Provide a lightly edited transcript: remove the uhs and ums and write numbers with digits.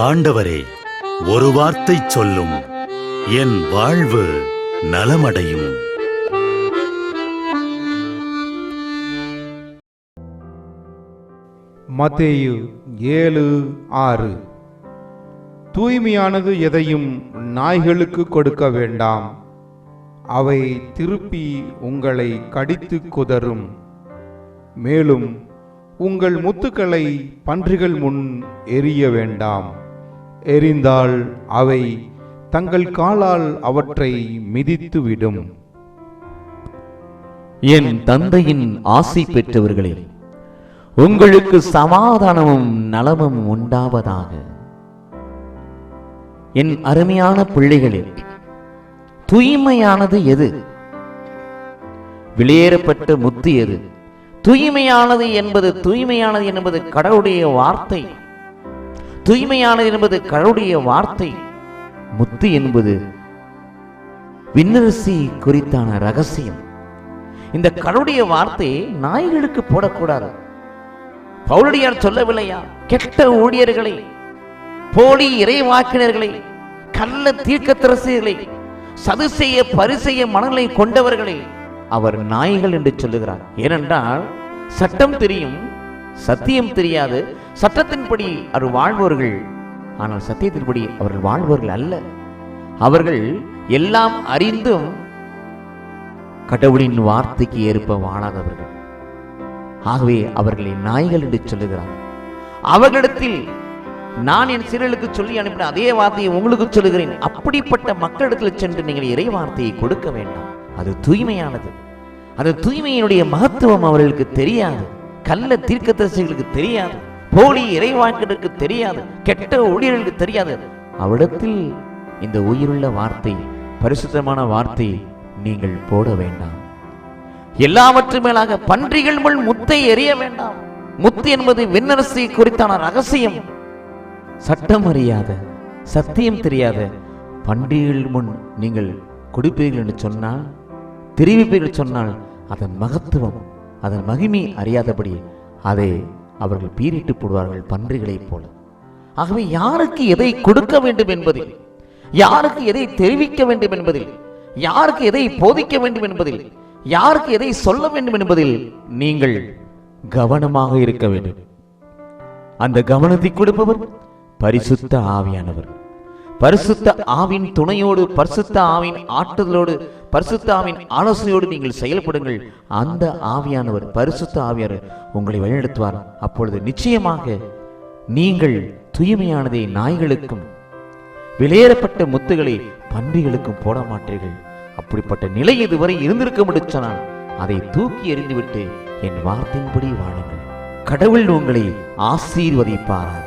ஆண்டவரே, ஒரு வார்த்தை சொல்லும், என் வாழ்வு நலமடையும். மத்தேயு 7:6. தூய்மையானது எதையும் நாய்களுக்கு கொடுக்க வேண்டாம், அவை திருப்பி உங்களை கடித்து குதறும். மேலும் உங்கள் முத்துக்களை பன்றிகள் முன் எறிய வேண்டாம், எறிந்தால் அவை தங்கள் காலால் அவற்றை மிதித்துவிடும். என் தந்தையின் ஆசி பெற்றவர்களே, உங்களுக்கு சமாதானமும் நலமும் உண்டாவதாக. என் அருமையான பிள்ளைகளே, தூய்மையானது எது? வெளியேறப்பட்ட முத்து எது? தூய்மையானது என்பது கடவுளுடைய வார்த்தை. தூய்மையானது என்பது கடவுளுடைய வார்த்தை. முத்து என்பது விண்ணரசி குறித்தான ரகசியம். இந்த கடவுளுடைய வார்த்தையை நாய்களுக்கு போடக்கூடாது. பவுலடியார் சொல்லவில்லையா? கெட்ட ஊழியர்களை, போலி இறைவாக்கினர்களை, கள்ள தீர்க்கதரிசிகளை, சதுசேய பரிசேய மனநிலை கொண்டவர்களை அவர் நாய்கள் என்று சொல்லுகிறார். ஏனென்றால் சட்டம் தெரியும், சத்தியம் தெரியாது. சட்டத்தின்படி அவர் வாழ்பவர்கள், ஆனால் சத்தியத்தின்படி அவர்கள் வாழ்பவர்கள் அல்ல. அவர்கள் எல்லாம் அறிந்தும் கடவுளின் வார்த்தைக்கு ஏற்ப வாழாதவர்கள். ஆகவே அவர்களை நாய்கள் என்று சொல்லுகிறார். அவர்களிடத்தில் நான் என் சீரலுக்கு சொல்லி அனுப்பின அதே வார்த்தையை உங்களுக்கு சொல்லுகிறேன். அப்படிப்பட்ட மக்களிடத்தில் சென்று நீங்கள் இறை வார்த்தையை கொடுக்க வேண்டாம். அது தூய்மையானது. அது தூய்மையினுடைய மகத்துவம் அவர்களுக்கு தெரியாது. கள்ள தீர்க்கதரிசிகளுக்கு தெரியாது, போலி இறைவாக்கினருக்கு தெரியாது, கெட்ட ஊழியர்களுக்கு தெரியாது. அவரிடத்தில் இந்த உயிருள்ள வார்த்தை, பரிசுத்தமான வார்த்தை நீங்கள் போட வேண்டாம். எல்லாவற்று மேலாக பன்றிகள் முள் முத்தை எறிய வேண்டாம். முத்து என்பது விண்ணரசி குறித்தான ரகசியம். சட்டம் அறியாத, சத்தியம் தெரியாத பன்றிகள் முன் நீங்கள் கொடுப்பீர்கள் என்று சொன்னால், தெரிவிப்பீர்கள் சொன்னால், அதன் மகத்துவம், அதன் மகிமை அறியாதபடி அதை அவர்கள் பீரிட்டு போடுவார்கள், பன்றிகளைப் போல. ஆகவே யாருக்கு எதை கொடுக்க வேண்டும் என்பதில், யாருக்கு எதை தெரிவிக்க வேண்டும் என்பதில், யாருக்கு எதை போதிக்க வேண்டும் என்பதில், யாருக்கு எதை சொல்ல வேண்டும் என்பதில் நீங்கள் கவனமாக இருக்க வேண்டும். அந்த கவனத்தை கொடுப்பவர் பரிசுத்த ஆவியானவர். பரிசுத்த ஆவின் துணையோடு, பரிசுத்த ஆவின் ஆற்றுதலோடு, பரிசுத்த ஆவின் ஆலோசனையோடு நீங்கள் செயல்படுங்கள். அந்த ஆவியானவர், பரிசுத்த ஆவியானவர் உங்களை வழிநடத்துவார். அப்பொழுது நிச்சயமாக நீங்கள் தூய்மையானதை நாய்களுக்கும், வெளியேறப்பட்ட முத்துகளை பன்றிகளுக்கும் போட மாட்டீர்கள். அப்படிப்பட்ட நிலை இதுவரை இருந்திருக்க முடிச்சால் அதை தூக்கி எறிந்துவிட்டு என் வார்த்தையின்படி வாழுங்கள். கடவுள் உங்களை ஆசீர்வதிப்பாராக.